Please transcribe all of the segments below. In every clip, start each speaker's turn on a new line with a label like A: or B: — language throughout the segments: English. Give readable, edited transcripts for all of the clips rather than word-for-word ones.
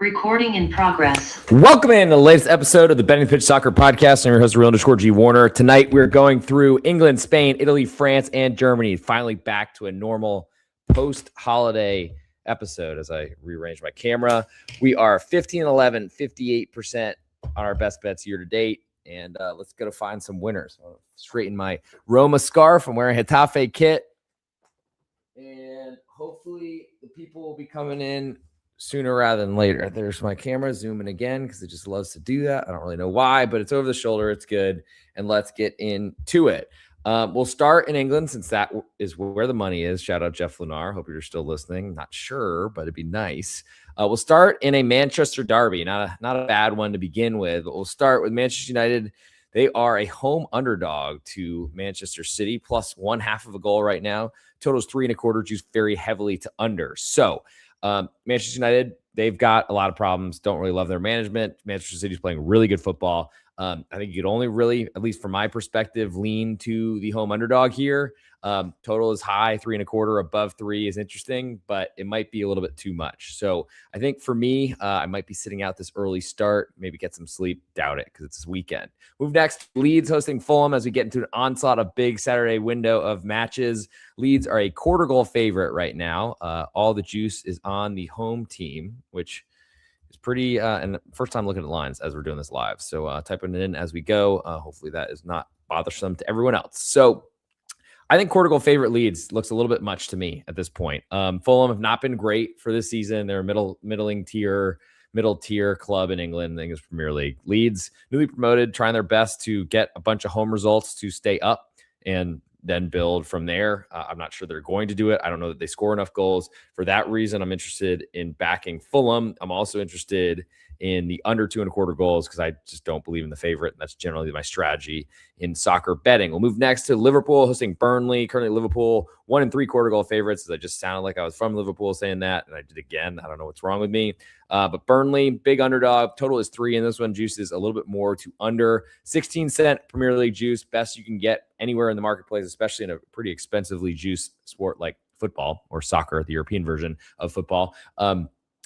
A: Recording in progress.
B: Welcome in to the latest episode of the Betting Pitch Soccer Podcast. I'm your host, real_G Warner. Tonight, we're going through England, Spain, Italy, France, and Germany. Finally back to a normal post-holiday episode as I rearrange my camera. We are 15-11, 58% on our best bets year to date. And let's go to find some winners. I'll straighten my Roma scarf. I'm wearing a Hetafe kit. And hopefully the people will be coming in sooner rather than later. There's my camera zooming again because it just loves to do that. I don't really know why, but it's over the shoulder. It's good. And let's get into it. We'll start in England since that is where the money is. Shout out Jeff Lunar. Hope you're still listening. Not sure, but it'd be nice. We'll start in a Manchester derby. Not a bad one to begin with, but we'll start with Manchester United. They are a home underdog to Manchester City, plus 1/2 of a goal right now. Total's 3.25, juice very heavily to under. So Manchester United, they've got a lot of problems. Don't really love their management. Manchester City's playing really good football. I think you could only really, at least from my perspective, lean to the home underdog here. Total is high, 3.25, above 3 is interesting, but it might be a little bit too much. So I think for me, I might be sitting out this early start, maybe get some sleep. Doubt it because it's this weekend. Move next, Leeds hosting Fulham as we get into an onslaught of big Saturday window of matches. Leeds are a quarter goal favorite right now. All the juice is on the home team, which is pretty, and first time looking at lines as we're doing this live. So typing it in as we go. Hopefully that is not bothersome to everyone else. So I think quarter goal favorite Leeds looks a little bit much to me at this point. Fulham have not been great for this season. They're a middle tier club in England, the English Premier League. Leeds, newly promoted, trying their best to get a bunch of home results to stay up and then build from there. I'm not sure they're going to do it. I don't know that they score enough goals. For that reason, I'm interested in backing Fulham. I'm also interested in the under 2.25 goals because I just don't believe in the favorite. And that's generally my strategy in soccer betting. We'll move next to Liverpool hosting Burnley. Currently Liverpool 1.75 goal favorites. I just sounded like I was from Liverpool saying that, and I did again. I don't know what's wrong with me. But Burnley, big underdog. Total is 3, and this one juices a little bit more to under. 16-cent Premier League juice, best you can get anywhere in the marketplace, especially in a pretty expensively juiced sport like football or soccer, the European version of football.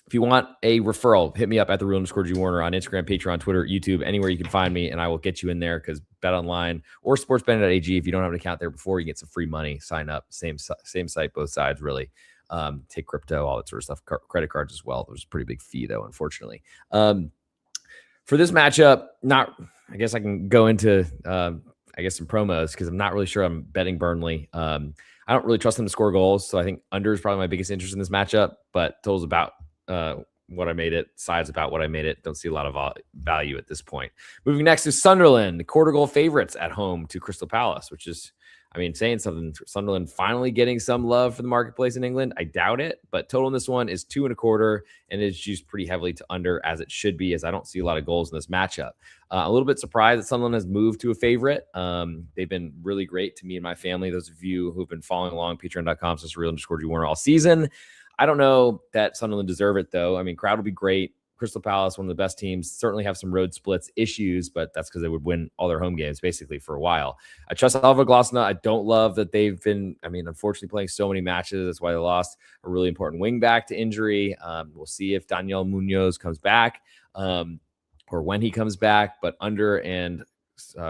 B: If you want a referral, hit me up at @real_G Warner on Instagram, Patreon, Twitter, YouTube, anywhere you can find me, and I will get you in there because BetOnline or sportsbetting.ag, if you don't have an account there before, you get some free money. Sign up, same site, both sides, really. Take crypto, all that sort of stuff, credit cards as well. There's a pretty big fee, though, unfortunately. For this matchup, I guess I can go into, some promos because I'm not really sure I'm betting Burnley. I don't really trust them to score goals, so I think under is probably my biggest interest in this matchup, but total's about what I made it, sides about what I made it. Don't see a lot of value at this point. Moving next to Sunderland, the quarter goal favorites at home to Crystal Palace, which is, saying something. Sunderland finally getting some love for the marketplace in England. I doubt it, but total in this one is 2.25, and it's used pretty heavily to under as it should be, as I don't see a lot of goals in this matchup. A little bit surprised that Sunderland has moved to a favorite. They've been really great to me and my family. Those of you who've been following along, patreon.com/real_G Warner all season. I don't know that Sunderland deserve it, though. Crowd will be great. Crystal Palace, one of the best teams, certainly have some road splits issues, but that's because they would win all their home games basically for a while. I trust Alva Glasner. I don't love that they've been, unfortunately playing so many matches. That's why they lost a really important wing back to injury. We'll see if Daniel Munoz comes back or when he comes back, but under and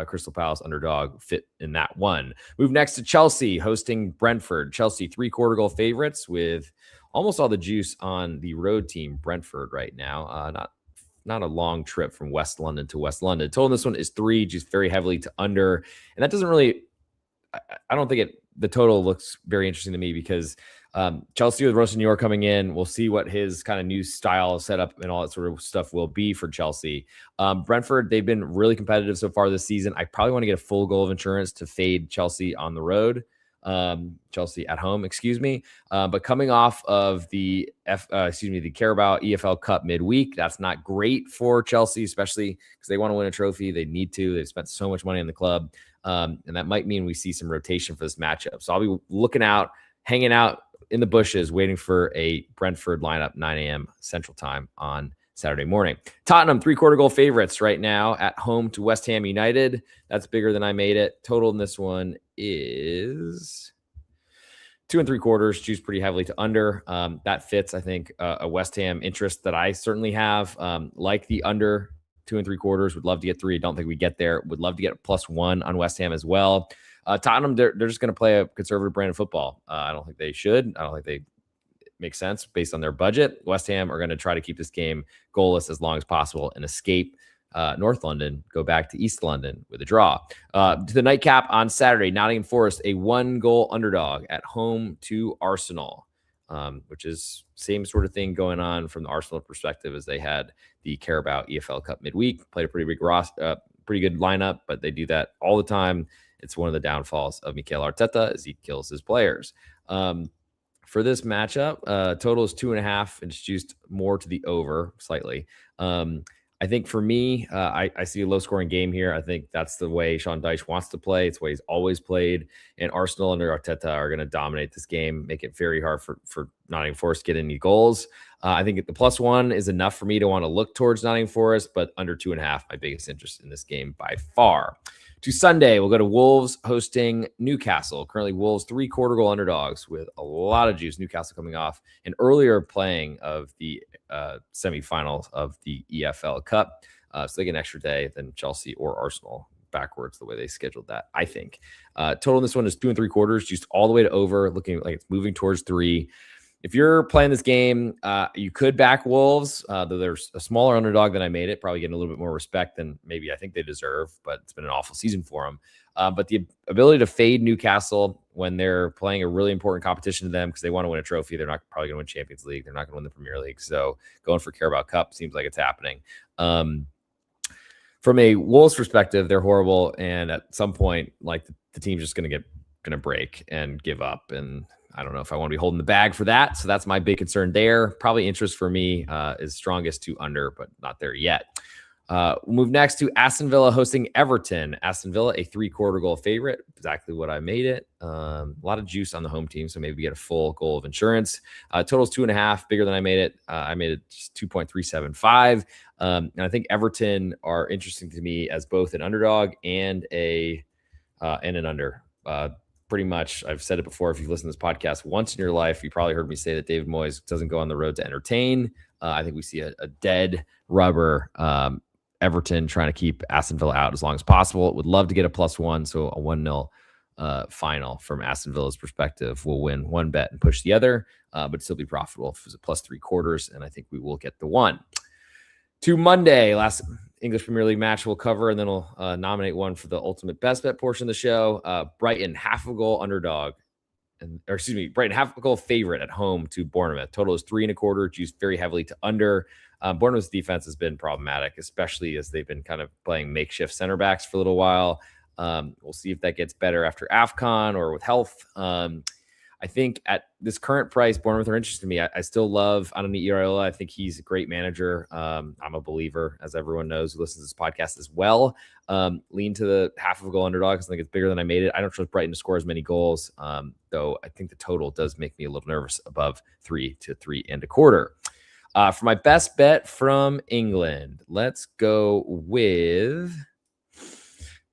B: Crystal Palace underdog fit in that one. Move next to Chelsea hosting Brentford. Chelsea 3/4 goal favorites with almost all the juice on the road team, Brentford, right now. Not a long trip from West London to West London. Total in this one is 3, just very heavily to under. And that doesn't really, I don't think the total looks very interesting to me because Chelsea with Rossignol coming in, we'll see what his kind of new style setup and all that sort of stuff will be for Chelsea. Brentford, they've been really competitive so far this season. I probably want to get a full goal of insurance to fade Chelsea on the road. Chelsea at home, but coming off of the Carabao EFL Cup midweek, that's not great for Chelsea, especially because they want to win a trophy. They need to. They've spent so much money on the club, and that might mean we see some rotation for this matchup. So I'll be looking out, hanging out in the bushes, waiting for a Brentford lineup, 9 a.m. Central Time on Saturday morning. Tottenham, 3/4 goal favorites right now at home to West Ham United. That's bigger than I made it. Total in this one is 2 3/4, juiced pretty heavily to under. That fits, I think, a West Ham interest that I certainly have. Like the under 2 3/4. Would love to get 3. I don't think we get there. Would love to get a +1 on West Ham as well. Tottenham, they're just going to play a conservative brand of football. I don't think they should. I don't think they make sense based on their budget. West Ham are going to try to keep this game goalless as long as possible and escape North London, go back to East London with a draw. To the nightcap on Saturday, Nottingham Forest, a 1-goal underdog at home to Arsenal, which is same sort of thing going on from the Arsenal perspective as they had the Carabao EFL Cup midweek, played a pretty big pretty good lineup, but they do that all the time. It's one of the downfalls of Mikel Arteta as he kills his players. For this matchup, total is 2.5. It's juiced more to the over slightly. I think for me, I see a low-scoring game here. I think that's the way Sean Dyche wants to play. It's the way he's always played. And Arsenal under Arteta are going to dominate this game, make it very hard for Nottingham Forest to get any goals. I think the +1 is enough for me to want to look towards Nottingham Forest, but under 2.5, my biggest interest in this game by far. To Sunday, we'll go to Wolves hosting Newcastle. Currently, Wolves 3/4 goal underdogs with a lot of juice. Newcastle coming off an earlier playing of the semifinals of the EFL Cup. So they get an extra day than Chelsea or Arsenal backwards the way they scheduled that, I think. Total in this one is 2 3/4, juiced all the way to over, looking like it's moving towards 3. If you're playing this game, you could back Wolves, though there's a smaller underdog than I made it, probably getting a little bit more respect than maybe I think they deserve, but it's been an awful season for them. But the ability to fade Newcastle when they're playing a really important competition to them because they want to win a trophy, they're not probably going to win Champions League. They're not going to win the Premier League. So going for Carabao Cup seems like it's happening. From a Wolves perspective, they're horrible. And at some point, like the team's just going to break and give up. And I don't know if I want to be holding the bag for that. So that's my big concern there. Probably interest for me is strongest to under, but not there yet. We'll move next to Aston Villa hosting Everton. Aston Villa, a 3/4 goal favorite. Exactly what I made it. A lot of juice on the home team, so maybe we get a full goal of insurance. Total's 2.5, bigger than I made it. I made it just 2.375. And I think Everton are interesting to me as both an underdog and an under. Pretty much, I've said it before. If you've listened to this podcast once in your life, you probably heard me say that David Moyes doesn't go on the road to entertain. I think we see a dead rubber Everton trying to keep Aston Villa out as long as possible. Would love to get a +1, so a 1-0 final from Aston Villa's perspective. We'll win one bet and push the other, but still be profitable if it's a +3/4, and I think we will get the 1. To Monday, last English Premier League match we'll cover, and then we'll nominate one for the ultimate best bet portion of the show. Brighton, half-a-goal underdog. Brighton, half-a-goal favorite at home to Bournemouth. Total is 3.25, juiced very heavily to under. Bournemouth's defense has been problematic, especially as they've been kind of playing makeshift center backs for a little while. We'll see if that gets better after AFCON or with health. I think at this current price, Bournemouth are interested in me. I still love Anani Iraola. I think he's a great manager. I'm a believer, as everyone knows who listens to this podcast as well. Lean to the half-a-goal underdog because I think it's bigger than I made it. I don't trust Brighton to score as many goals, though I think the total does make me a little nervous above 3 to 3.25. For my best bet from England, let's go with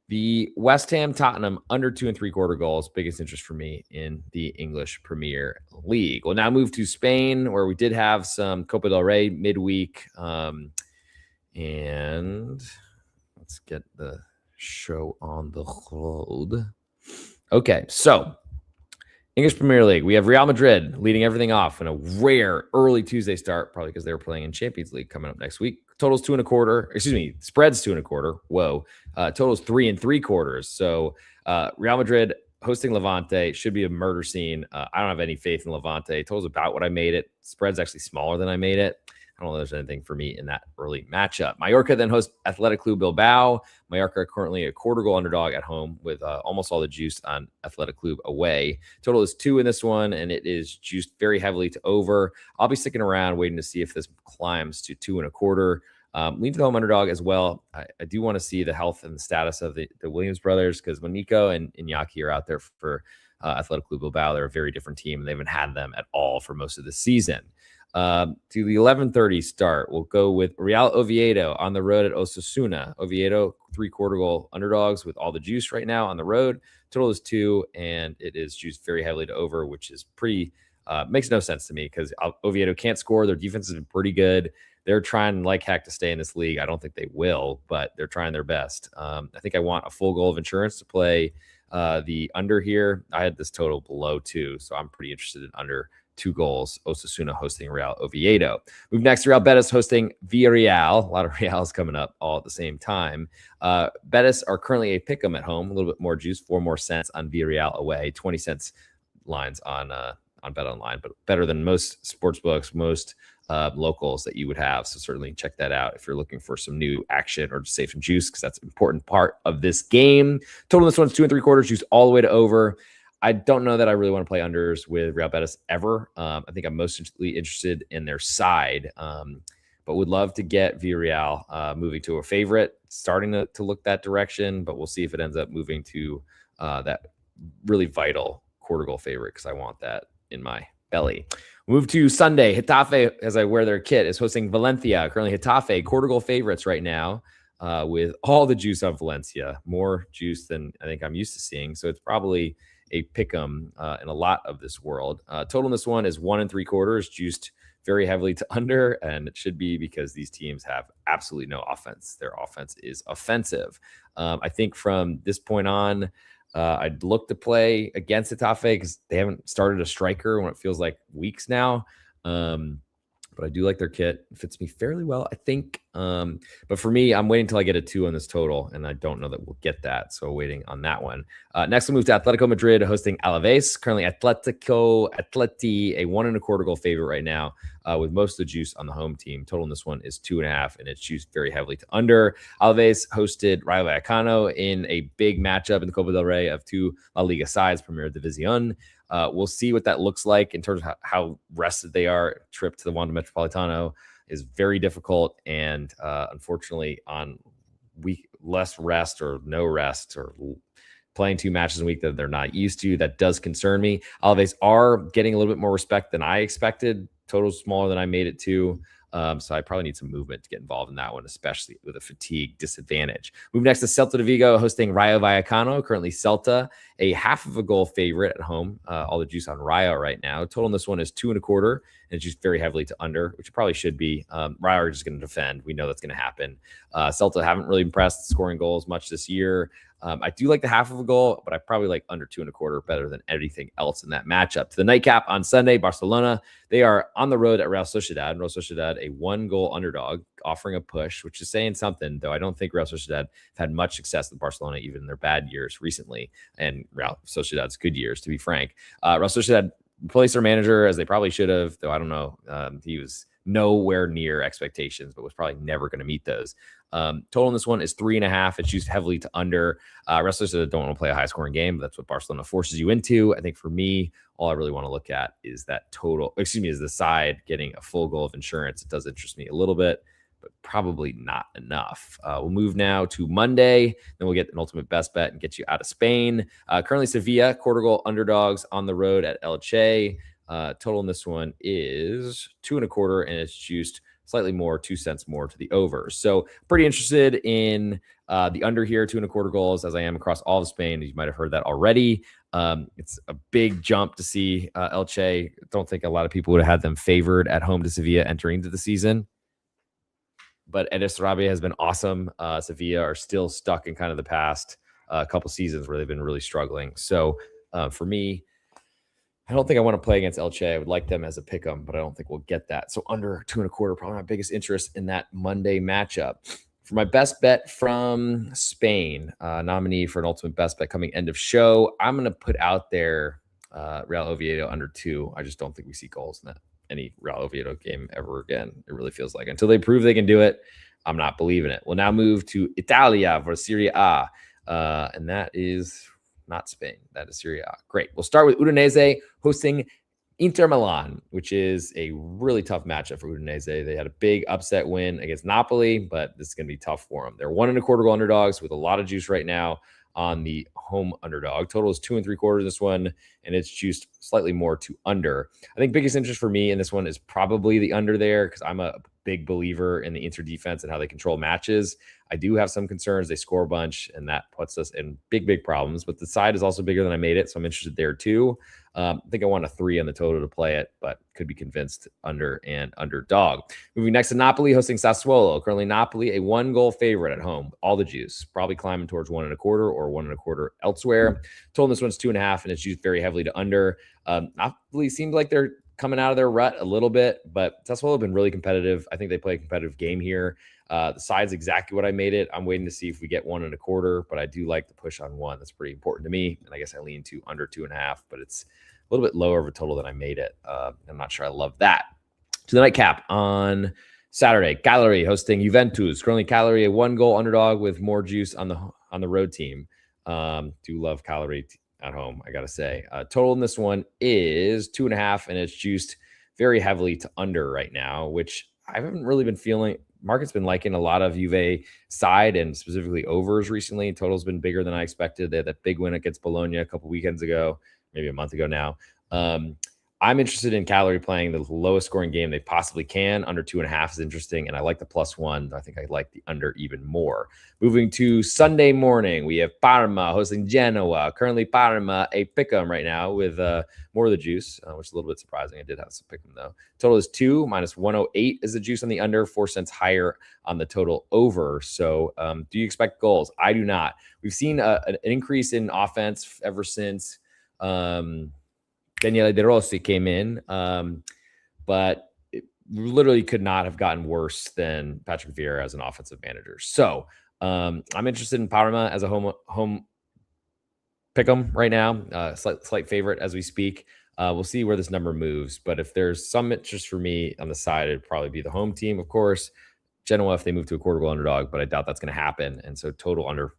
B: the West Ham Tottenham under 2 3/4 goals. Biggest interest for me in the English Premier League. We'll now move to Spain, where we did have some Copa del Rey midweek. And let's get the show on the road. Okay, so English Premier League. We have Real Madrid leading everything off in a rare early Tuesday start, probably because they were playing in Champions League coming up next week. Total's 2.25. Spread's 2.25. Whoa. Total's 3 3/4. So Real Madrid hosting Levante should be a murder scene. I don't have any faith in Levante. Total's about what I made it. Spread's actually smaller than I made it. I don't know if there's anything for me in that early matchup. Mallorca then hosts Athletic Club Bilbao. Mallorca currently a 1/4 goal underdog at home with almost all the juice on Athletic Club away. Total is 2 in this one, and it is juiced very heavily to over. I'll be sticking around waiting to see if this climbs to 2.25. Lean to the home underdog as well. I do want to see the health and the status of the Williams brothers, because when Nico and Iñaki are out there for Athletic Club Bilbao, they're a very different team, and they haven't had them at all for most of the season. To the 11:30 start, we'll go with Real Oviedo on the road at Osasuna. Oviedo, 3/4 goal underdogs with all the juice right now on the road. Total is 2, and it is juiced very heavily to over, which is pretty makes no sense to me because Oviedo can't score. Their defense has been pretty good. They're trying like heck to stay in this league. I don't think they will, but they're trying their best. I think I want a full goal of insurance to play the under here. I had this total below 2, so I'm pretty interested in under 2 goals. Osasuna hosting Real Oviedo. Move next to Real Betis hosting Villarreal. A lot of Reals coming up all at the same time. Betis are currently a pick'em at home. A little bit more juice, 4 more cents on Villarreal away. 20 cents lines on Bet Online, but better than most sports books, most locals that you would have. So certainly check that out if you're looking for some new action or to save some juice, because that's an important part of this game. Total this one's 2 3/4 juice all the way to over. I don't know that I really want to play unders with Real Betis ever. I think I'm mostly interested in their side, but would love to get Villarreal moving to a favorite, starting to look that direction, but we'll see if it ends up moving to that really vital quarter goal favorite, because I want that in my belly. Move to Sunday. Getafe, as I wear their kit, is hosting Valencia. Currently Getafe, quarter goal favorites right now, with all the juice on Valencia. More juice than I think I'm used to seeing. So it's probably a pick'em in a lot of this world. Total in this one is 1 3/4, juiced very heavily to under, and it should be because these teams have absolutely no offense. Their offense is offensive. I think from this point on, I'd look to play against Getafe because they haven't started a striker when it feels like weeks now. But I do like their kit. It fits me fairly well, I think. But for me, I'm waiting until I get a 2 on this total, and I don't know that we'll get that. So waiting on that one. Next, we'll move to Atletico Madrid hosting Alaves. Currently, Atleti, a 1 1/4 goal favorite right now, with most of the juice on the home team. Total in this one is 2.5, and it's juiced very heavily to under. Alaves hosted Rayo Vallecano in a big matchup in the Copa del Rey of 2 La Liga sides, Primera División. We'll see what that looks like in terms of how rested they are. Trip to the Wanda Metropolitano is very difficult, and unfortunately, on less rest or no rest or playing 2 matches a week that they're not used to, that does concern me. Alaves are getting a little bit more respect than I expected. Total smaller than I made it to. So I probably need some movement to get involved in that one, especially with a fatigue disadvantage. Move next to Celta de Vigo hosting Rayo Vallecano. Currently Celta, a 1/2 goal favorite at home. All the juice on Rayo right now. Total in this one is 2 1/4, and it's juiced very heavily to under, which it probably should be. Rayo are just going to defend. We know that's going to happen. Celta haven't really impressed scoring goals much this year. I do like the 1/2 goal, but I probably like under 2 1/4 better than anything else in that matchup. To the nightcap on Sunday, Barcelona, they are on the road at Real Sociedad. Real Sociedad, a 1 goal underdog, offering a push, which is saying something, though I don't think Real Sociedad have had much success with Barcelona, even in their bad years recently, and Real Sociedad's good years, to be frank. Real Sociedad replaced their manager, as they probably should have, though I don't know. He was nowhere near expectations, but was probably never going to meet those. Total in this one is 3.5. It's used heavily to under. Wrestlers that don't want to play a high scoring game, but that's what Barcelona forces you into. I think for me, all I really want to look at is that total, is the side getting a full goal of insurance. It does interest me a little bit, but probably not enough. We'll move now to Monday. Then we'll get an ultimate best bet and get you out of Spain. Currently Sevilla, quarter goal underdogs on the road at Elche. Total in this one is 2 1/4, and it's juiced slightly more, 2 cents more to the over. So pretty interested in the under here, 2 1/4 goals, as I am across all of Spain. You might have heard that already. It's a big jump to see Elche. Don't think a lot of people would have had them favored at home to Sevilla entering into the season. But Edes Rabia has been awesome. Sevilla are still stuck in kind of the past couple seasons where they've been really struggling. So for me, I don't think I want to play against Elche. I would like them as a pick'em, but I don't think we'll get that. So under 2 1/4, probably my biggest interest in that Monday matchup. For my best bet from Spain, nominee for an ultimate best bet coming end of show, I'm going to put out there Real Oviedo under 2. I just don't think we see goals in that any Real Oviedo game ever again. It really feels like until they prove they can do it, I'm not believing it. We'll now move to Italia for Serie A, and that is not Spain. That is Serie A. Great. We'll start with Udinese hosting Inter Milan, which is a really tough matchup for Udinese. They had a big upset win against Napoli, but this is going to be tough for them. They're 1 1/4 goal underdogs with a lot of juice right now on the home underdog. Total is 2.75 in this one, and it's juiced slightly more to under. I think biggest interest for me in this one is probably the under there, because I'm a big believer in the Inter defense and how they control matches. I do have some concerns. They score a bunch, and that puts us in big problems. But the side is also bigger than I made it, so I'm interested there too. I think I want a 3 on the total to play it, but could be convinced under and underdog. Moving next to Napoli hosting Sassuolo. Currently Napoli a 1-goal favorite at home. All the juice, probably climbing towards 1.25 or 1.25 elsewhere. Total this one's 2.5, and it's used very heavily to under. Napoli seemed like they're coming out of their rut a little bit, but Sassuolo have been really competitive. I think they play a competitive game here. The side's exactly what I made it. I'm waiting to see if we get 1.25, but I do like the push on 1. That's pretty important to me. And I guess I lean to under 2.5, but it's a little bit lower of a total than I made it. I'm not sure I love that. To the nightcap on Saturday, Cagliari hosting Juventus. Currently Cagliari a 1-goal underdog with more juice on the road team. Do love Cagliari at home, I gotta say. Total in this one is 2.5, and it's juiced very heavily to under right now, which I haven't really been feeling. Market's been liking a lot of Juve side and specifically overs recently. Total's been bigger than I expected. They had that big win against Bologna a couple weekends ago, maybe a month ago now. I'm interested in Cagliari playing the lowest scoring game they possibly can. Under 2.5 is interesting, and I like the +1. I think I like the under even more. Moving to Sunday morning, we have Parma hosting Genoa. Currently Parma a pick'em right now with more of the juice, which is a little bit surprising. I did have some pick'em though. Total is 2 minus 108 is the juice on the under, 4 cents higher on the total over. So do you expect goals? I do not. We've seen an increase in offense ever since Daniele De Rossi came in, but it literally could not have gotten worse than Patrick Vieira as an offensive manager. So I'm interested in Parma as a home pick'em right now, slight favorite as we speak. We'll see where this number moves, but if there's some interest for me on the side, it'd probably be the home team, of course. Genoa if they move to a quarter goal underdog, but I doubt that's going to happen. And so total under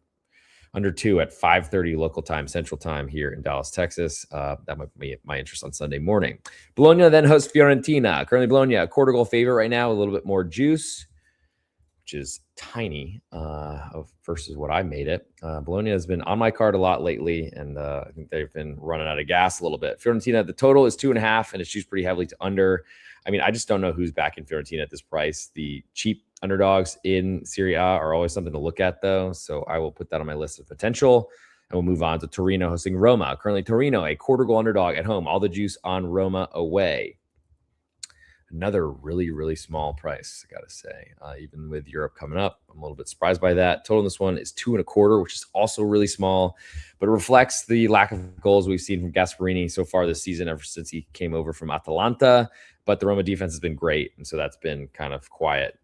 B: 2 at 5:30 local time, Central Time here in Dallas, Texas. That might be my interest on Sunday morning. Bologna then hosts Fiorentina. Currently Bologna a quarter goal favorite right now, a little bit more juice, which is tiny versus what I made it. Bologna has been on my card a lot lately, and I think they've been running out of gas a little bit. Fiorentina, the total is 2.5, and it's juiced pretty heavily to under. I mean, I just don't know who's back in Fiorentina at this price. The cheap underdogs in Serie A are always something to look at, though. So I will put that on my list of potential. And we'll move on to Torino hosting Roma. Currently, Torino, a quarter goal underdog at home. All the juice on Roma away. Another really small price, I got to say. Even with Europe coming up, I'm a little bit surprised by that. Total in this one is 2.25, which is also really small, but it reflects the lack of goals we've seen from Gasperini so far this season ever since he came over from Atalanta. But the Roma defense has been great, and so that's been kind of quiet.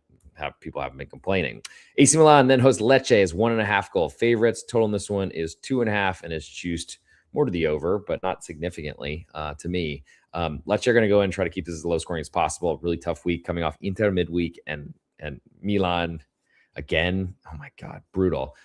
B: People haven't been complaining. AC Milan then hosts Lecce as 1.5 goal favorites. Total in this one is 2.5, and it's juiced more to the over, but not significantly to me. Lecce are going to go in and try to keep this as low scoring as possible. Really tough week coming off Inter midweek and Milan again. Oh my God, brutal.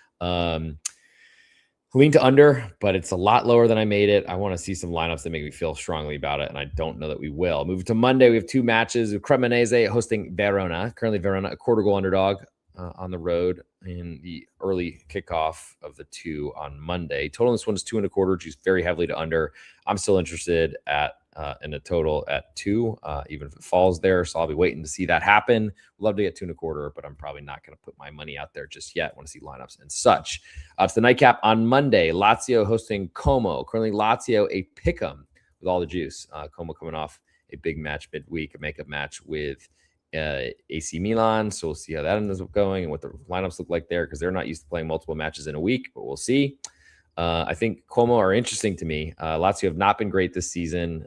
B: Lean to under, but it's a lot lower than I made it. I want to see some lineups that make me feel strongly about it, and I don't know that we will. Moving to Monday, we have 2 matches. Cremonese hosting Verona. Currently, Verona, a quarter goal underdog on the road in the early kickoff of the 2 on Monday. Total in this one is 2.25, juiced very heavily to under. I'm still interested in a total at 2, even if it falls there. So I'll be waiting to see that happen. Love to get 2.25, but I'm probably not going to put my money out there just yet. I want to see lineups and such. To the nightcap on Monday, Lazio hosting Como. Currently Lazio a pick'em with all the juice. Como coming off a big match midweek, a makeup match with AC Milan. So we'll see how that ends up going and what the lineups look like there, because they're not used to playing multiple matches in a week, but we'll see. I think Como are interesting to me. Lazio have not been great this season.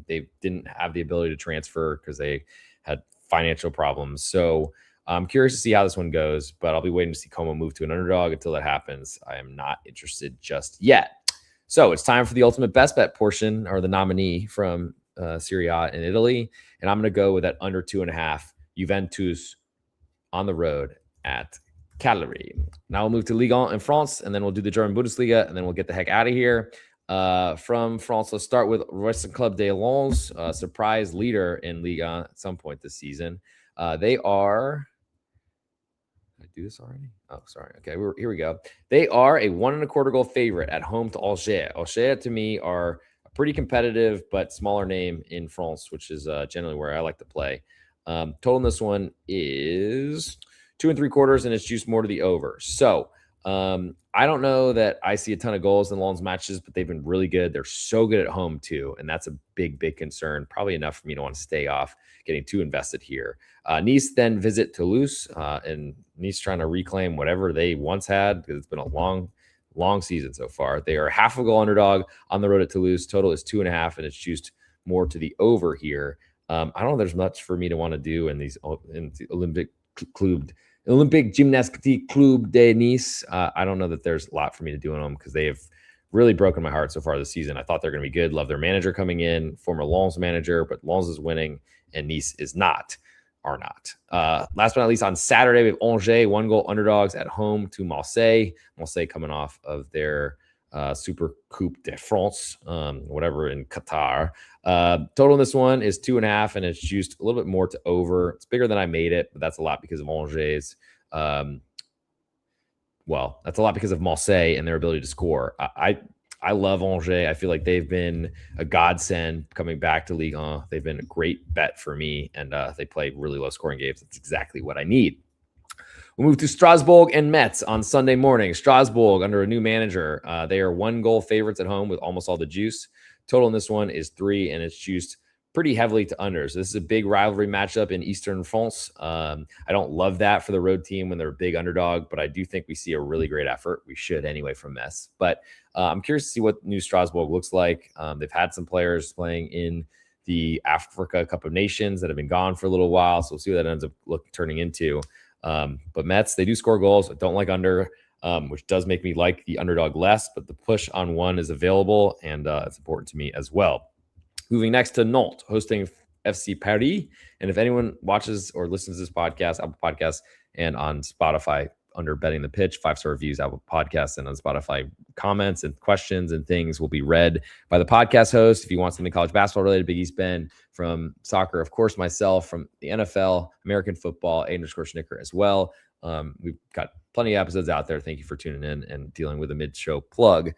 B: They didn't have the ability to transfer because they had financial problems. So I'm curious to see how this one goes, but I'll be waiting to see Como move to an underdog. Until that happens, I am not interested just yet. So it's time for the ultimate best bet portion, or the nominee from Serie A in Italy. And I'm going to go with that under 2.5 Juventus on the road at Cagliari. Now we'll move to Ligue 1 in France, and then we'll do the German Bundesliga, and then we'll get the heck out of here. From France, let's start with Racing Club de Lens, surprise leader in Ligue 1 at some point this season. They are do this already? Oh, sorry. Okay, here we go. They are a 1.25 goal favorite at home to Angers. Angers, to me, are a pretty competitive but smaller name in France, which is generally where I like to play. Total in this one is 2.75, and it's juiced more to the over. So I don't know that I see a ton of goals in Lens matches, but they've been really good. They're so good at home too, and that's a big concern. Probably enough for me to want to stay off getting too invested here. Nice then visit Toulouse, and Nice trying to reclaim whatever they once had because it's been a long season so far. They are half a goal underdog on the road at Toulouse. Total is 2.5, and it's juiced more to the over here. I don't know. There's much for me to want to do in the Olympic Gymnastique Club de Nice. I don't know that there's a lot for me to do in them because they have really broken my heart so far this season. I thought they're going to be good. Love their manager coming in, former Lens manager, but Lens is winning and Nice is not. Last but not least, on Saturday, we have Angers, 1-goal underdogs at home to Marseille. Marseille coming off of their Super Coupe de France, whatever, in Qatar. Total in this one is 2.5, and it's juiced a little bit more to over. It's bigger than I made it, but that's a lot because of Angers. That's a lot because of Marseille and their ability to score. I love Angers. I feel like they've been a godsend coming back to Ligue 1. They've been a great bet for me, and they play really low-scoring games. That's exactly what I need. We'll move to Strasbourg and Metz on Sunday morning. Strasbourg, under a new manager, they are 1-goal favorites at home with almost all the juice. Total in this one is 3, and it's juiced pretty heavily to under. So this is a big rivalry matchup in Eastern France. I don't love that for the road team when they're a big underdog, but I do think we see a really great effort. We should anyway from Metz. But I'm curious to see what new Strasbourg looks like. They've had some players playing in the Africa Cup of Nations that have been gone for a little while, so we'll see what that ends up turning into. But Metz, they do score goals. I don't like under, which does make me like the underdog less, but the push on 1 is available, and it's important to me as well. Moving next to Nantes, hosting FC Paris. And if anyone watches or listens to this podcast, Apple Podcasts, and on Spotify under Betting the Pitch, 5-star reviews, Apple Podcasts, and on Spotify, comments and questions and things will be read by the podcast host. If you want something college basketball related, Big East Ben, from soccer, of course, myself, from the NFL, American football, _Schnicker as well. We've got plenty of episodes out there. Thank you for tuning in and dealing with a mid-show plug.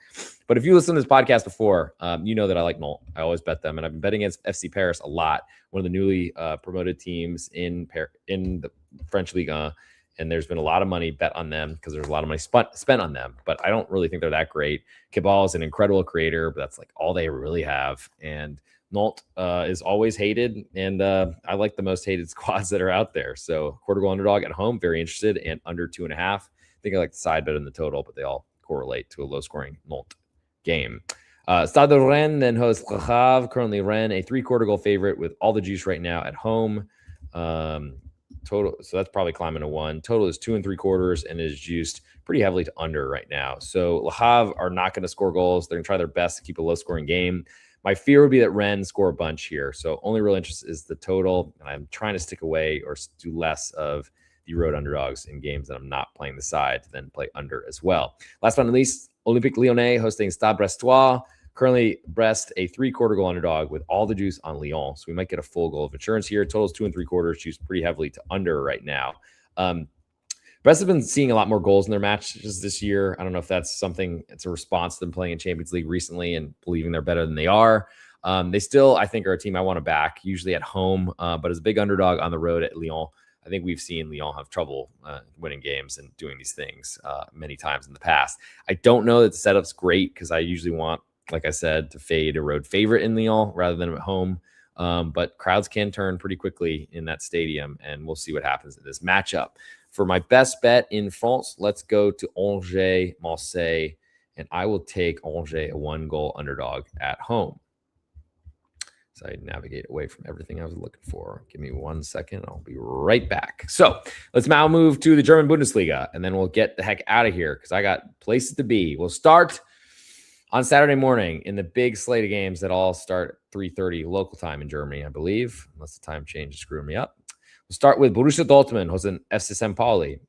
B: But if you listen to this podcast before, you know that I like Nantes. I always bet them, and I've been betting against FC Paris a lot, one of the newly promoted teams in the French Ligue 1. And there's been a lot of money bet on them because there's a lot of money spent on them. But I don't really think they're that great. Cabal is an incredible creator, but that's like all they really have. And Nantes is always hated, and I like the most hated squads that are out there. So quarter-goal underdog at home, very interested, and under 2.5. I think I like the side bet in the total, but they all correlate to a low-scoring Nantes game. Stade de Rennes then hosts Le Havre. Currently Rennes, a 3/4 goal favorite with all the juice right now at home. Total, so that's probably climbing to 1. Total is 2.75 and is juiced pretty heavily to under right now. So Le Havre are not going to score goals. They're going to try their best to keep a low-scoring game. My fear would be that Rennes score a bunch here. So only real interest is the total, and I'm trying to stick away or do less of the road underdogs in games that I'm not playing the side, then play under as well. Last but not least, Olympique Lyonnais hosting Stade Brestois. Currently, Brest, a 3/4 goal underdog with all the juice on Lyon. So we might get a full goal of insurance here. Total is 2.75, juiced pretty heavily to under right now. Brest have been seeing a lot more goals in their matches this year. I don't know if that's something, it's a response to them playing in Champions League recently and believing they're better than they are. They still, I think, are a team I want to back, usually at home, but as a big underdog on the road at Lyon. I think we've seen Lyon have trouble winning games and doing these things many times in the past. I don't know that the setup's great because I usually want, like I said, to fade a road favorite in Lyon rather than at home. But crowds can turn pretty quickly in that stadium, and we'll see what happens in this matchup. For my best bet in France, let's go to Angers, Marseille, and I will take Angers, a 1-goal underdog at home. So I navigate away from everything I was looking for. Give me 1 second. I'll be right back. So let's now move to the German Bundesliga, and then we'll get the heck out of here because I got places to be. We'll start on Saturday morning in the big slate of games that all start 3:30 local time in Germany, I believe, unless the time change is screwing me up. We'll start with Borussia Dortmund hosting FC St. Pauli.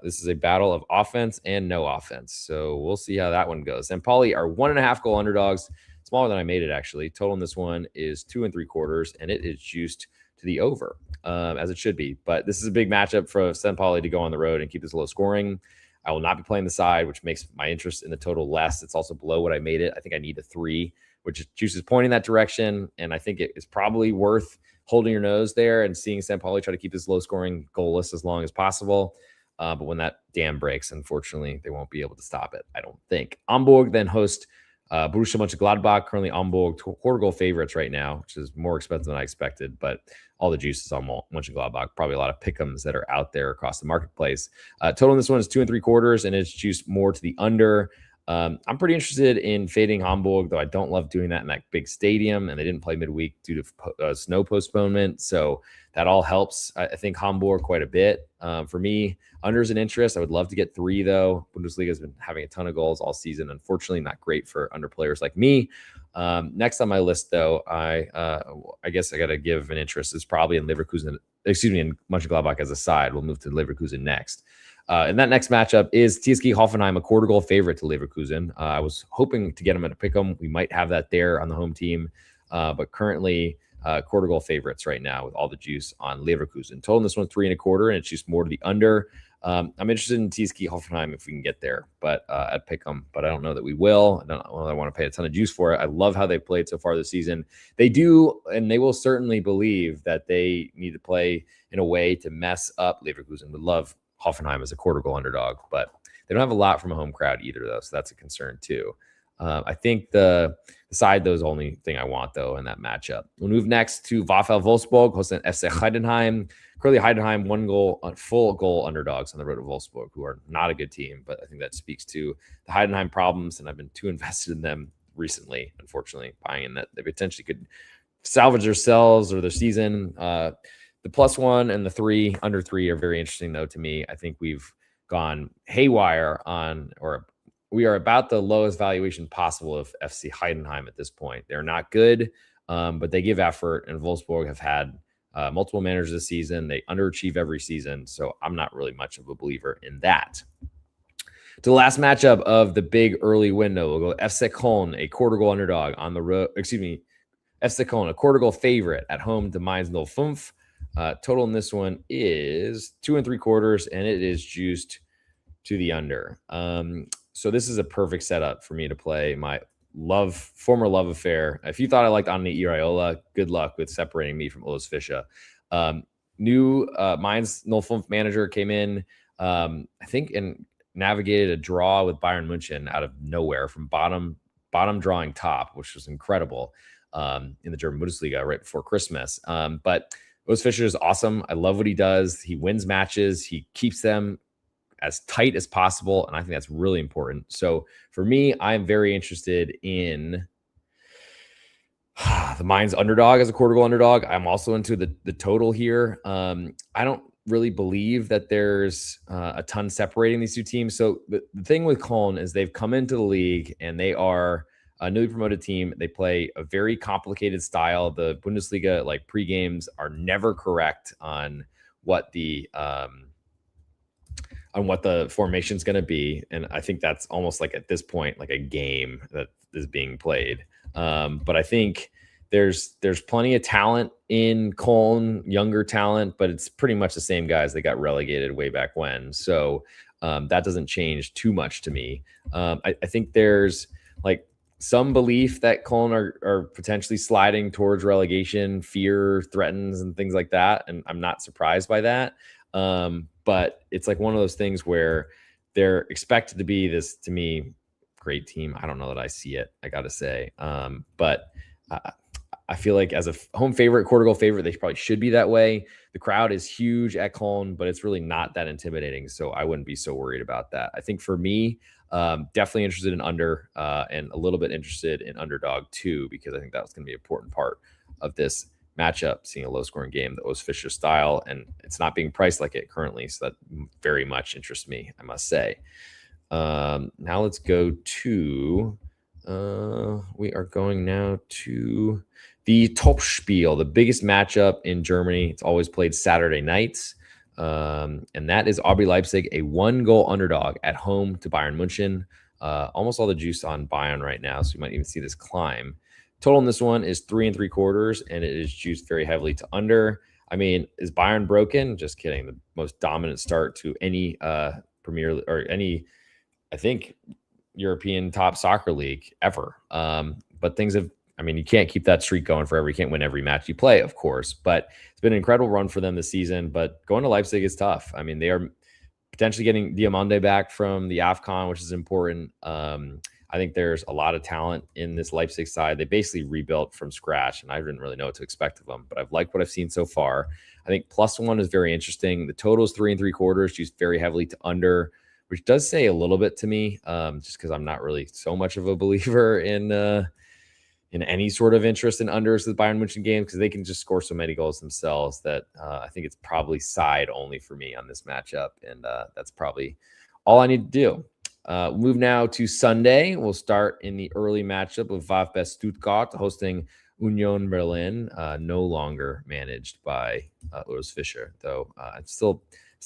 B: This is a battle of offense and no offense, so we'll see how that one goes. St. Pauli are 1.5 goal underdogs, smaller than I made it actually. Total in this one is 2.75, and it is juiced to the over, as it should be. But this is a big matchup for St. Pauli to go on the road and keep this low scoring. I will not be playing the side, which makes my interest in the total less. It's also below what I made it. I think I need a 3, which juice is pointing that direction. And I think it is probably worth holding your nose there and seeing St. Pauli try to keep this low scoring goalless as long as possible. But when that dam breaks, unfortunately, they won't be able to stop it, I don't think. Hamburg then host Borussia Mönchengladbach, currently Hamburg quarter goal favorites right now, which is more expensive than I expected, but all the juice is on Mönchengladbach. Probably a lot of pick'ems that are out there across the marketplace. Total in this one is 2.75, and it's juiced more to the under. I'm pretty interested in fading Hamburg, though I don't love doing that in that big stadium, and they didn't play midweek due to snow postponement, so that all helps, I think, Hamburg quite a bit. For me, under's an interest. I would love to get 3, though. Bundesliga has been having a ton of goals all season. Unfortunately, not great for under players like me. Next on my list, though, I guess I got to give an interest. Is probably in Leverkusen, in Mönchengladbach as a side. We'll move to Leverkusen next. And that next matchup is TSG Hoffenheim, a quarter goal favorite to Leverkusen. I was hoping to get them at a pick'em. We might have that there on the home team, but currently quarter goal favorites right now with all the juice on Leverkusen. Total in this one 3.25, and it's just more to the under. I'm interested in TSG Hoffenheim if we can get there, but at pick'em. But I don't know that we will. I don't know that I want to pay a ton of juice for it. I love how they played so far this season. They do, and they will certainly believe that they need to play in a way to mess up Leverkusen. Would love Hoffenheim as a quarter goal underdog, but they don't have a lot from a home crowd either, though, so that's a concern too. I think the side, though, is the only thing I want, though, in that matchup. We'll move next to VfL Wolfsburg, hosting FC Heidenheim. Currently, Heidenheim, full goal underdogs on the road to Wolfsburg, who are not a good team, but I think that speaks to the Heidenheim problems, and I've been too invested in them recently, unfortunately, buying in that they potentially could salvage themselves or their season. The +1 and the 3, under 3 are very interesting, though, to me. I think we've gone haywire we are about the lowest valuation possible of FC Heidenheim at this point. They're not good, but they give effort, and Wolfsburg have had multiple managers this season. They underachieve every season, so I'm not really much of a believer in that. To the last matchup of the big early window, we'll go FC Köln, a quarter goal underdog on the road. FC Köln, a quarter goal favorite at home to Mainz 05. Total in this one is 2.75, and it is juiced to the under. So this is a perfect setup for me to play my former love affair. If you thought I liked Anni Iraola, good luck with separating me from Urs Fischer. New Mainz 05 manager came in, I think, and navigated a draw with Bayern München out of nowhere from bottom drawing top, which was incredible in the German Bundesliga right before Christmas. But Urs Fischer is awesome. I love what he does. He wins matches. He keeps them as tight as possible, and I think that's really important. So for me, I'm very interested in the Mainz underdog as a quarter goal underdog. I'm also into the total here. I don't really believe that there's a ton separating these two teams. So the thing with Köln is they've come into the league, and they are a newly promoted team. They play a very complicated style. The Bundesliga, like, pre-games are never correct on what the formation is going to be. And I think that's almost like, at this point, like a game that is being played. But I think there's plenty of talent in Köln, younger talent, but it's pretty much the same guys that got relegated way back when. So that doesn't change too much to me. I think there's like some belief that Köln are potentially sliding towards relegation. Fear threatens and things like that. And I'm not surprised by that. But it's like one of those things where they're expected to be this, to me, great team. I don't know that I see it, I got to say. But I feel like as a home favorite, quarter goal favorite, they probably should be that way. The crowd is huge at Köln, but it's really not that intimidating. So I wouldn't be so worried about that. I think for me, definitely interested in under and a little bit interested in underdog too, because I think that's going to be an important part of this matchup, seeing a low scoring game, the Urs Fischer style, and it's not being priced like it currently. So that very much interests me, I must say. Now let's go to, we are going now to the Topspiel, the biggest matchup in Germany. It's always played Saturday nights. And that is RB Leipzig, a 1-goal underdog at home to Bayern München. Almost all the juice on Bayern right now, so you might even see this climb. Total in this one is 3.75, and it is juiced very heavily to under. I mean, is Bayern broken? Just kidding. The most dominant start to any Premier or any, I think, European top soccer league ever. But things have, I mean, you can't keep that streak going forever. You can't win every match you play, of course, but it's been an incredible run for them this season. But going to Leipzig is tough. I mean, they are potentially getting Diamande back from the AFCON, which is important. I think there's a lot of talent in this Leipzig side. They basically rebuilt from scratch, and I didn't really know what to expect of them, but I've liked what I've seen so far. I think +1 is very interesting. The total is 3 3/4, used very heavily to under, which does say a little bit to me, just because I'm not really so much of a believer in any sort of interest in unders with Bayern Munich games, because they can just score so many goals themselves that I think it's probably side only for me on this matchup, and that's probably all I need to do. We'll move now to Sunday. We'll start in the early matchup of VfB Stuttgart hosting Union Berlin, no longer managed by Urs Fischer, though I'm still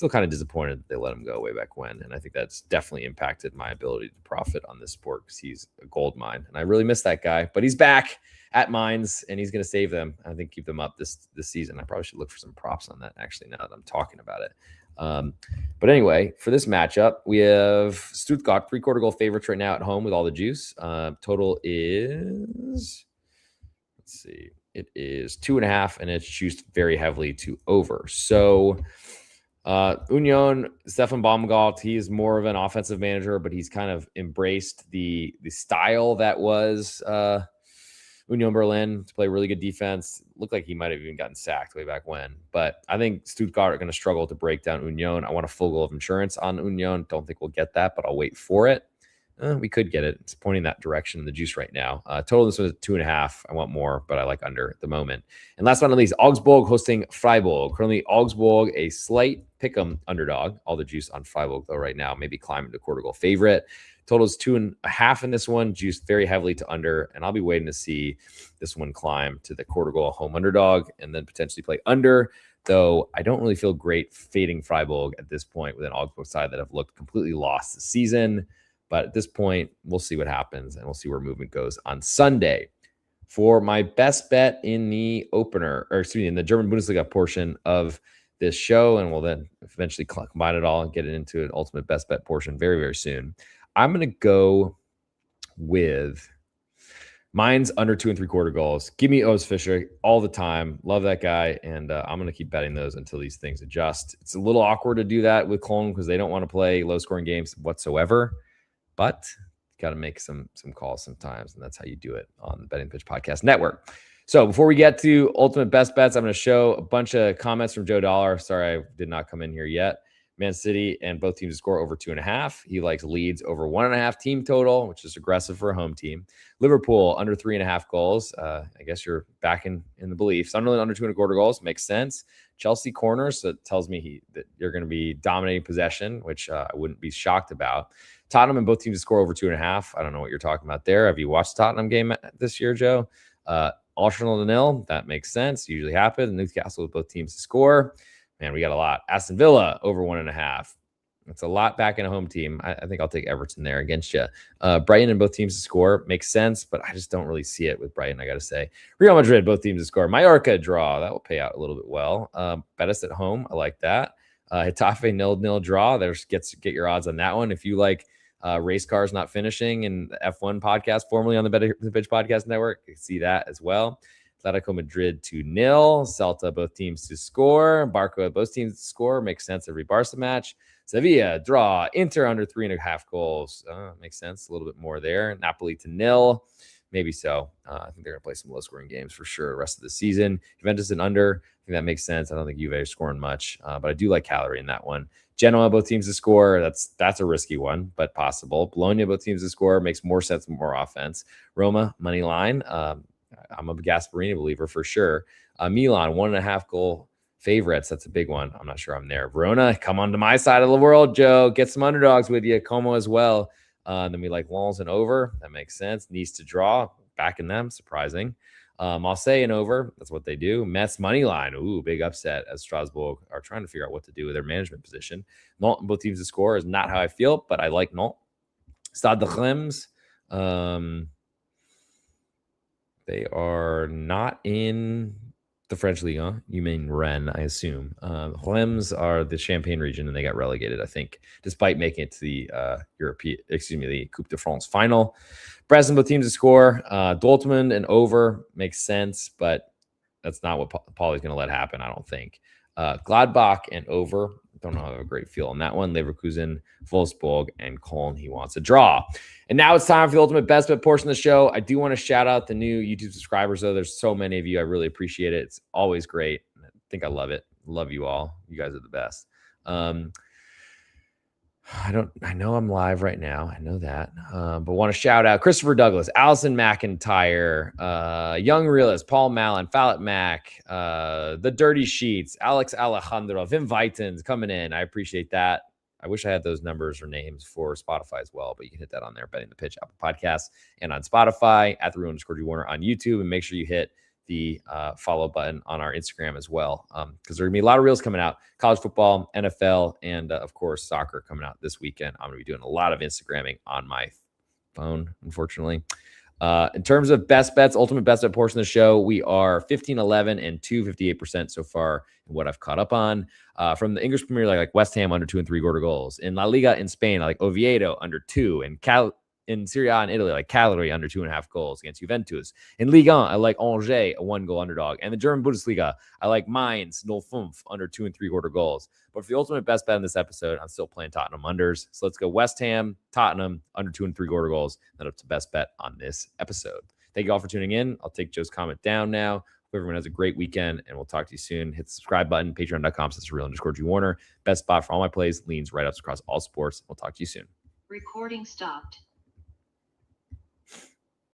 B: kind of disappointed that they let him go way back when. And I think that's definitely impacted my ability to profit on this sport, because he's a gold mine. And I really miss that guy, but he's back at Mainz and he's going to save them. I think keep them up this season. I probably should look for some props on that, actually, now that I'm talking about it. But anyway, for this matchup, we have Stuttgart 3/4 goal favorites right now at home with all the juice. Total is, let's see, it is 2.5, and it's juiced very heavily to over. So Union, Stefan Baumgart, he is more of an offensive manager, but he's kind of embraced the style that was Union Berlin, to play really good defense. Looked like he might have even gotten sacked way back when. But I think Stuttgart are going to struggle to break down Union. I want a full goal of insurance on Union. Don't think we'll get that, but I'll wait for it. We could get it. It's pointing that direction in the juice right now. Total this was 2.5. I want more, but I like under at the moment. And last but not least, Augsburg hosting Freiburg. Currently, Augsburg, a slight pick'em underdog. All the juice on Freiburg, though, right now. Maybe climbing to quarter goal favorite. Total is 2.5 in this one, juiced very heavily to under. And I'll be waiting to see this one climb to the quarter goal home underdog and then potentially play under. Though I don't really feel great fading Freiburg at this point with an Augsburg side that have looked completely lost this season. But at this point, we'll see what happens, and we'll see where movement goes on Sunday. For my best bet in the opener, or excuse me, in the German Bundesliga portion of this show, and we'll then eventually combine it all and get it into an ultimate best bet portion very, very soon. I'm going to go with Mainz under 2 3/4 goals. Give me Urs Fischer all the time. Love that guy. And I'm going to keep betting those until these things adjust. It's a little awkward to do that with Cologne because they don't want to play low scoring games whatsoever. But got to make some calls sometimes, and that's how you do it on the Betting Pitch Podcast Network. So before we get to ultimate best bets, I'm going to show a bunch of comments from Joe Dollar. Sorry, I did not come in here yet. Man City and both teams to score over 2.5. He likes Leeds over 1.5 team total, which is aggressive for a home team. Liverpool under 3.5 goals. I guess you're back in the belief. Sunderland under 2.25 goals makes sense. Chelsea corners, so it tells me that you're going to be dominating possession, which I wouldn't be shocked about. Tottenham and both teams to score over 2.5. I don't know what you're talking about there. Have you watched the Tottenham game this year, Joe? Arsenal to 0. That makes sense. Usually happens. Newcastle with both teams to score. Man, we got a lot. Aston Villa over 1.5. That's a lot back in a home team. I think I'll take Everton there against you. Brighton and both teams to score makes sense, but I just don't really see it with Brighton, I got to say. Real Madrid, both teams to score. Mallorca draw. That will pay out a little bit well. Betis at home. I like that. Getafe 0-0 draw. Get your odds on that one. If you like race cars not finishing in the F1 podcast, formerly on the Betting Pitch Podcast Network, you can see that as well. Atletico Madrid 2-0. Celta, both teams to score. Barca, both teams to score. Makes sense every Barca match. Sevilla, draw. Inter under 3.5 goals. Makes sense. A little bit more there. Napoli to 0. Maybe so. I think they're going to play some low-scoring games for sure the rest of the season. Juventus and under. I think that makes sense. I don't think Juve is scoring much, but I do like Cagliari in that one. Genoa, both teams to score. That's a risky one, but possible. Bologna, both teams to score. Makes more sense with more offense. Roma, money line. I'm a Gasparini believer for sure. Milan, 1.5 goal favorites. That's a big one. I'm not sure I'm there. Verona, come on to my side of the world, Joe. Get some underdogs with you. Como as well. Then we like Lens and over. That makes sense. Nice to draw. Backing them. Surprising. Marseille and over. That's what they do. Metz money line. Ooh, big upset as Strasbourg are trying to figure out what to do with their management position. Nantes, both teams to score is not how I feel, but I like Nantes. Stade de Reims. They are not in The French Ligue 1? You mean Rennes, I assume. Reims are the Champagne region, and they got relegated, I think, despite making it to the the Coupe de France final. Bresson, both teams to score. Dortmund and over makes sense, but that's not what Paulie's going to let happen, I don't think. Gladbach and over. Don't have a great feel on that one. Leverkusen, Wolfsburg, and Köln. He wants a draw. And now it's time for the ultimate best bet portion of the show. I do want to shout out the new YouTube subscribers, though. There's so many of you. I really appreciate it. It's always great. I think I love it. Love you all. You guys are the best. I know I'm live right now. I know that. But want to shout out Christopher Douglas, Allison McIntyre, Young Realist, Paul Mallon, Fallet Mac, The Dirty Sheets, Alex Alejandro, Vim Vitens coming in. I appreciate that. I wish I had those numbers or names for Spotify as well, but you can hit that on there, Betting the Pitch, Apple Podcasts, and on Spotify, at @the_Real_G_Warner on YouTube, and make sure you hit the follow button on our Instagram as well, because there are going to be a lot of reels coming out. College football, NFL, and of course, soccer coming out this weekend. I'm going to be doing a lot of Instagramming on my phone, unfortunately. In terms of best bets, ultimate best bet portion of the show, we are 15-11 and 258% so far in what I've caught up on. From the English Premier League, like West Ham under 2 3/4 goals. In La Liga in Spain, I like Oviedo under 2. In Serie A in Italy, like Cagliari under 2.5 goals against Juventus. In Ligue 1, I like Angers, a 1-goal underdog. And the German Bundesliga, I like Mainz, 05 under 2 3/4 goals. But for the ultimate best bet in this episode, I'm still playing Tottenham unders. So let's go West Ham, Tottenham, under 2 3/4 goals. Then up to best bet on this episode. Thank you all for tuning in. I'll take Joe's comment down now. Hope everyone has a great weekend, and we'll talk to you soon. Hit the subscribe button, patreon.com/real_G Warner. Best spot for all my plays, leans, write-ups across all sports. We'll talk to you soon.
A: Recording stopped.